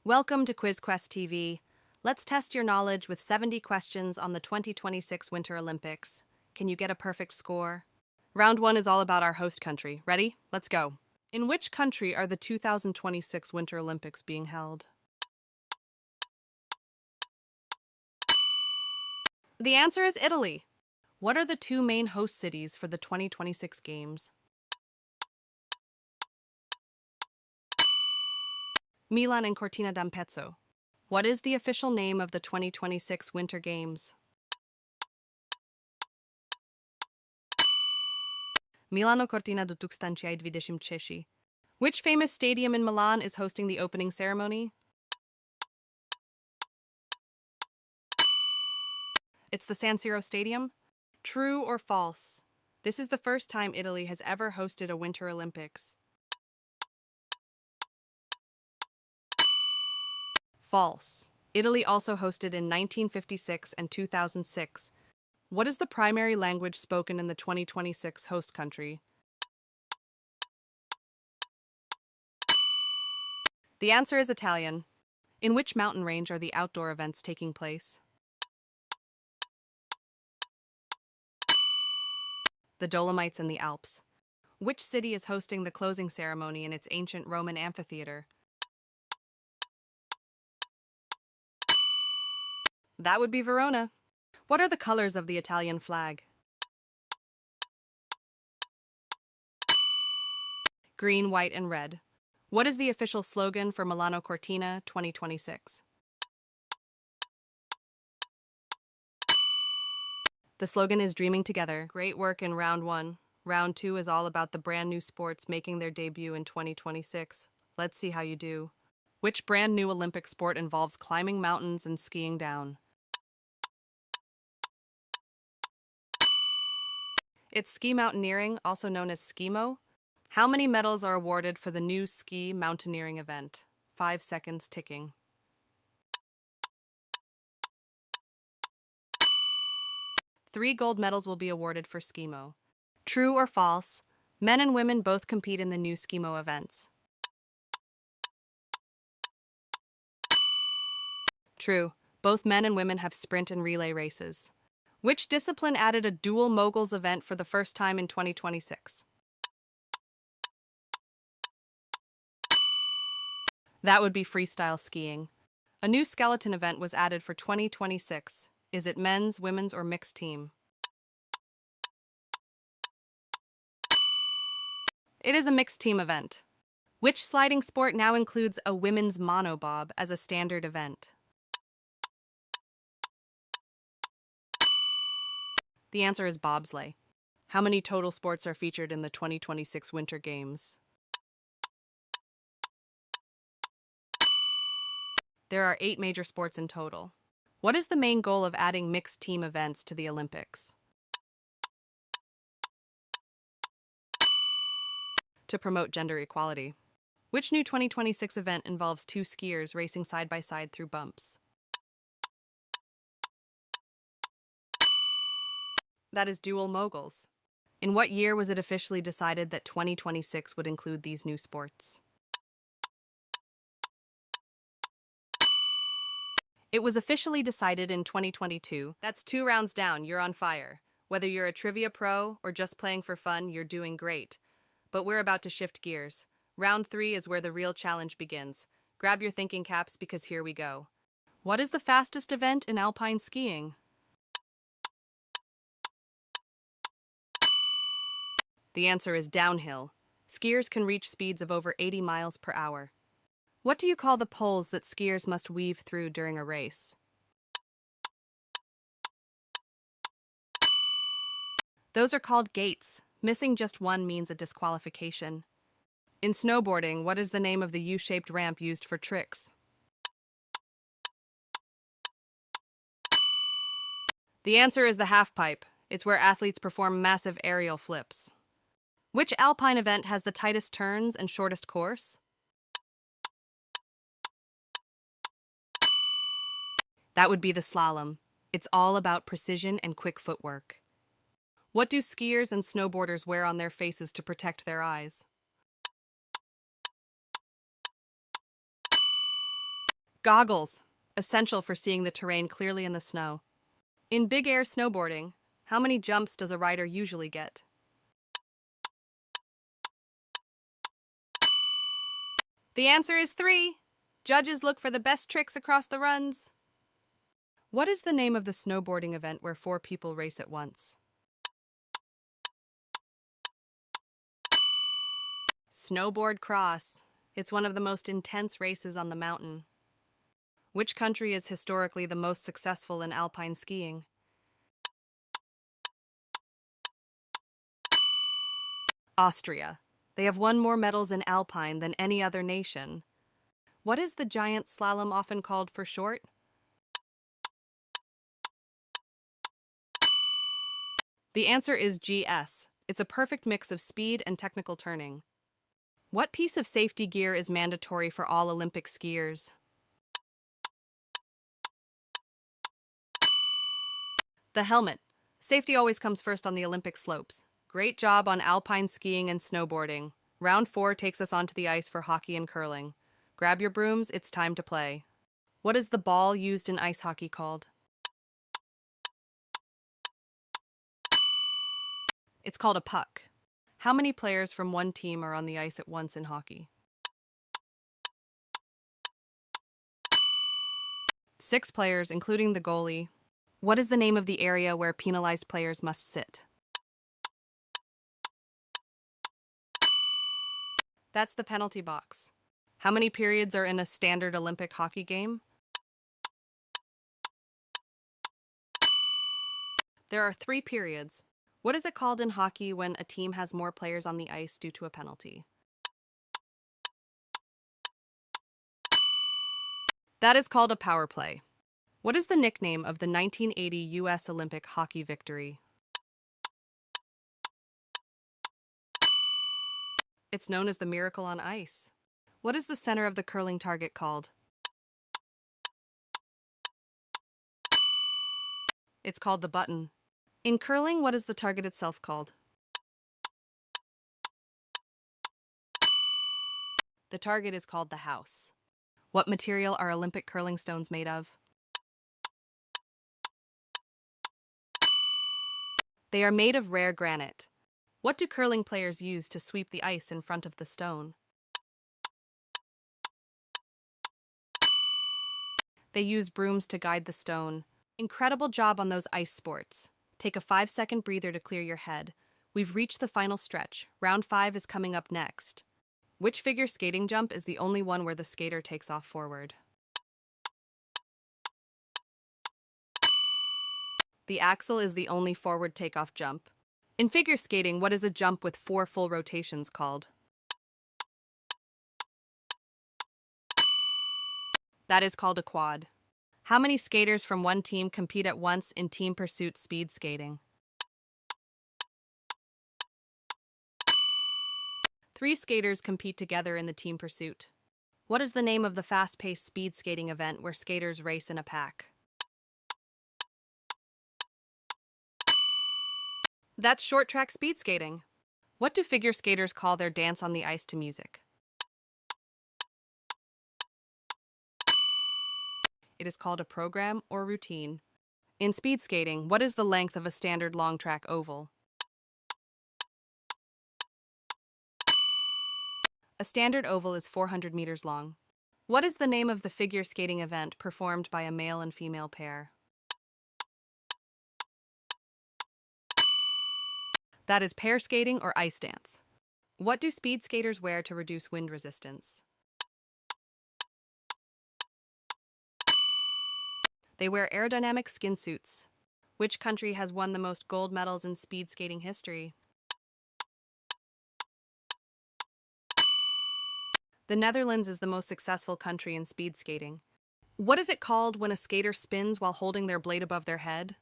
Welcome to QuizQuest TV. Let's test your knowledge with 70 questions on the 2026 Winter Olympics. Can you get a perfect score? Round 1 is all about our host country. Ready? Let's go. In which country are the 2026 Winter Olympics being held? The answer is Italy. What are the two main host cities for the 2026 Games? Milan and Cortina d'Ampezzo. What is the official name of the 2026 Winter Games? Milano Cortina do 2026. Which famous stadium in Milan is hosting the opening ceremony? It's the Siro Stadium. True or false? This is the first time Italy has ever hosted a Winter Olympics. False. Italy also hosted in 1956 and 2006. What is the primary language spoken in the 2026 host country? The answer is Italian. In which mountain range are the outdoor events taking place? The Dolomites and the Alps. Which city is hosting the closing ceremony in its ancient Roman amphitheater? That would be Verona. What are the colors of the Italian flag? Green, white, and red. What is the official slogan for Milano Cortina 2026? The slogan is Dreaming Together. Great work in round 1. Round 2 is all about the brand new sports making their debut in 2026. Let's see how you do. Which brand new Olympic sport involves climbing mountains and skiing down? It's ski mountaineering, also known as Skimo. How many medals are awarded for the new ski mountaineering event? 5 seconds ticking. 3 gold medals will be awarded for Skimo. True or false? Men and women both compete in the new Skimo events. True. Both men and women have sprint and relay races. Which discipline added a dual Moguls event for the first time in 2026? That would be freestyle skiing. A new skeleton event was added for 2026. Is it men's, women's, or mixed team? It is a mixed team event. Which sliding sport now includes a women's monobob as a standard event? The answer is bobsleigh. How many total sports are featured in the 2026 Winter Games? There are 8 major sports in total. What is the main goal of adding mixed team events to the Olympics? To promote gender equality. Which new 2026 event involves 2 skiers racing side by side through bumps? That is dual Moguls. In what year was it officially decided that 2026 would include these new sports? It was officially decided in 2022. That's 2 rounds down, you're on fire. Whether you're a trivia pro or just playing for fun, you're doing great. But we're about to shift gears. Round 3 is where the real challenge begins. Grab your thinking caps because here we go. What is the fastest event in Alpine skiing? The answer is downhill. Skiers can reach speeds of over 80 miles per hour. What do you call the poles that skiers must weave through during a race? Those are called gates. Missing just one means a disqualification. In snowboarding, what is the name of the U-shaped ramp used for tricks? The answer is the halfpipe. It's where athletes perform massive aerial flips. Which Alpine event has the tightest turns and shortest course? That would be the slalom. It's all about precision and quick footwork. What do skiers and snowboarders wear on their faces to protect their eyes? Goggles, essential for seeing the terrain clearly in the snow. In big air snowboarding, how many jumps does a rider usually get? The answer is 3. Judges look for the best tricks across the runs. What is the name of the snowboarding event where 4 people race at once? Snowboard cross. It's one of the most intense races on the mountain. Which country is historically the most successful in alpine skiing? Austria. They have won more medals in alpine than any other nation. What is the giant slalom often called for short? The answer is GS. It's a perfect mix of speed and technical turning. What piece of safety gear is mandatory for all Olympic skiers? The helmet. Safety always comes first on the Olympic slopes. Great job on alpine skiing and snowboarding. Round 4 takes us onto the ice for hockey and curling. Grab your brooms, it's time to play. What is the ball used in ice hockey called? It's called a puck. How many players from one team are on the ice at once in hockey? 6 players, including the goalie. What is the name of the area where penalized players must sit? That's the penalty box. How many periods are in a standard Olympic hockey game? There are 3 periods. What is it called in hockey when a team has more players on the ice due to a penalty? That is called a power play. What is the nickname of the 1980 U.S. Olympic hockey victory? It's known as the Miracle on Ice. What is the center of the curling target called? It's called the button. In curling, what is the target itself called? The target is called the house. What material are Olympic curling stones made of? They are made of rare granite. What do curling players use to sweep the ice in front of the stone? They use brooms to guide the stone. Incredible job on those ice sports. Take a 5-second breather to clear your head. We've reached the final stretch. Round 5 is coming up next. Which figure skating jump is the only one where the skater takes off forward? The axel is the only forward takeoff jump. In figure skating, what is a jump with 4 full rotations called? That is called a quad. How many skaters from one team compete at once in team pursuit speed skating? 3 skaters compete together in the team pursuit. What is the name of the fast-paced speed skating event where skaters race in a pack? That's short track speed skating. What do figure skaters call their dance on the ice to music? It is called a program or routine. In speed skating, what is the length of a standard long track oval? A standard oval is 400 meters long. What is the name of the figure skating event performed by a male and female pair? That is pair skating or ice dance. What do speed skaters wear to reduce wind resistance? They wear aerodynamic skin suits. Which country has won the most gold medals in speed skating history? The Netherlands is the most successful country in speed skating. What is it called when a skater spins while holding their blade above their head?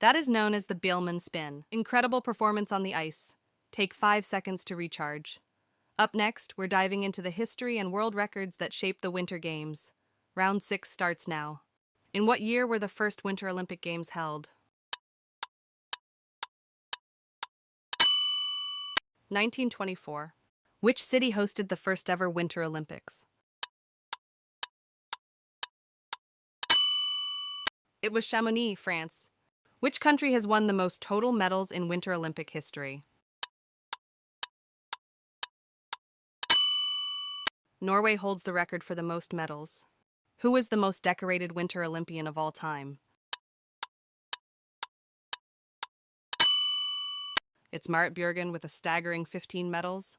That is known as the Biellmann spin. Incredible performance on the ice. Take 5 seconds to recharge. Up next, we're diving into the history and world records that shaped the Winter Games. Round 6 starts now. In what year were the first Winter Olympic Games held? 1924. Which city hosted the first ever Winter Olympics? It was Chamonix, France. Which country has won the most total medals in Winter Olympic history? Norway holds the record for the most medals. Who is the most decorated Winter Olympian of all time? It's Marit Bjørgen with a staggering 15 medals.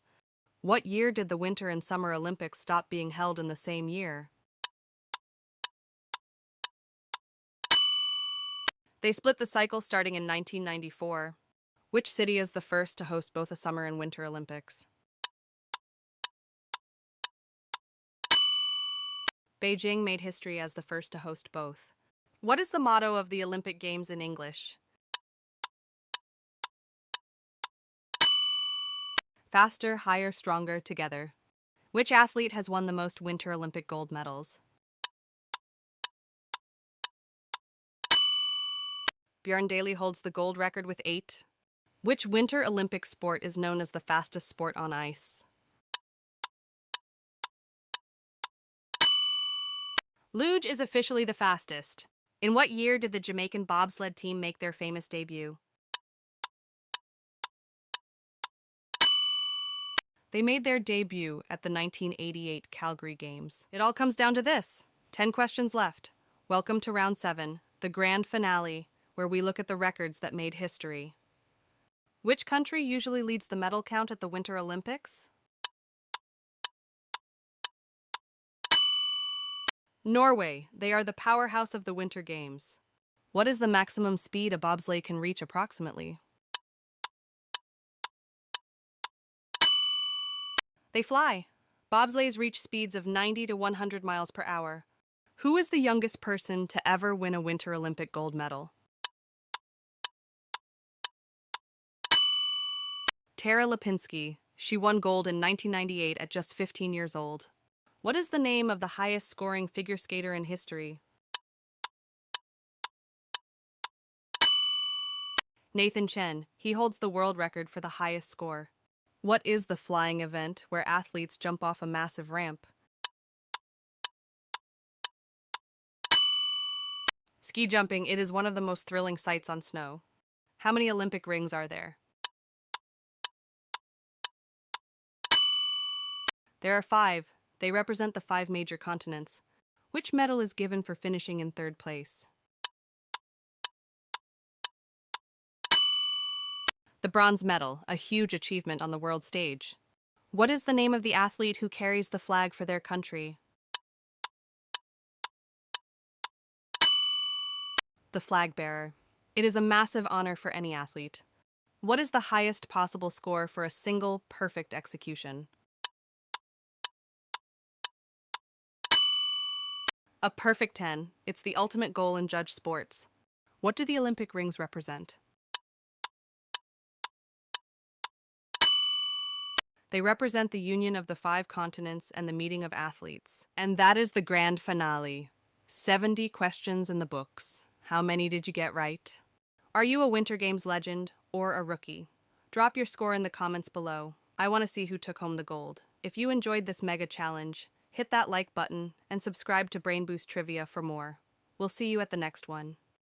What year did the Winter and Summer Olympics stop being held in the same year? They split the cycle starting in 1994. Which city is the first to host both the Summer and Winter Olympics? Beijing made history as the first to host both. What is the motto of the Olympic Games in English? Faster, higher, stronger, together. Which athlete has won the most Winter Olympic gold medals? Bjørn Daly holds the gold record with 8. Which Winter Olympic sport is known as the fastest sport on ice? Luge is officially the fastest. In what year did the Jamaican bobsled team make their famous debut? They made their debut at the 1988 Calgary Games. It all comes down to this. 10 questions left. Welcome to round 7, the grand finale, where we look at the records that made history. Which country usually leads the medal count at the Winter Olympics? Norway. They are the powerhouse of the Winter Games. What is the maximum speed a bobsleigh can reach approximately? They fly. Bobsleighs reach speeds of 90 to 100 miles per hour. Who is the youngest person to ever win a Winter Olympic gold medal? Tara Lipinski. She won gold in 1998 at just 15 years old. What is the name of the highest scoring figure skater in history? Nathan Chen. He holds the world record for the highest score. What is the flying event where athletes jump off a massive ramp? Ski jumping. It is one of the most thrilling sights on snow. How many Olympic rings are there? There are 5. They represent the 5 major continents. Which medal is given for finishing in 3rd place? The bronze medal, a huge achievement on the world stage. What is the name of the athlete who carries the flag for their country? The flag bearer. It is a massive honor for any athlete. What is the highest possible score for a single perfect execution? A perfect 10. It's the ultimate goal in judge sports. What do the Olympic rings represent? They represent the union of the 5 continents and the meeting of athletes. And that is the grand finale. 70 questions in the books. How many did you get right? Are you a Winter Games legend or a rookie? Drop your score in the comments below. I want to see who took home the gold. If you enjoyed this mega challenge, hit that like button and subscribe to Brain Boost Trivia for more. We'll see you at the next one.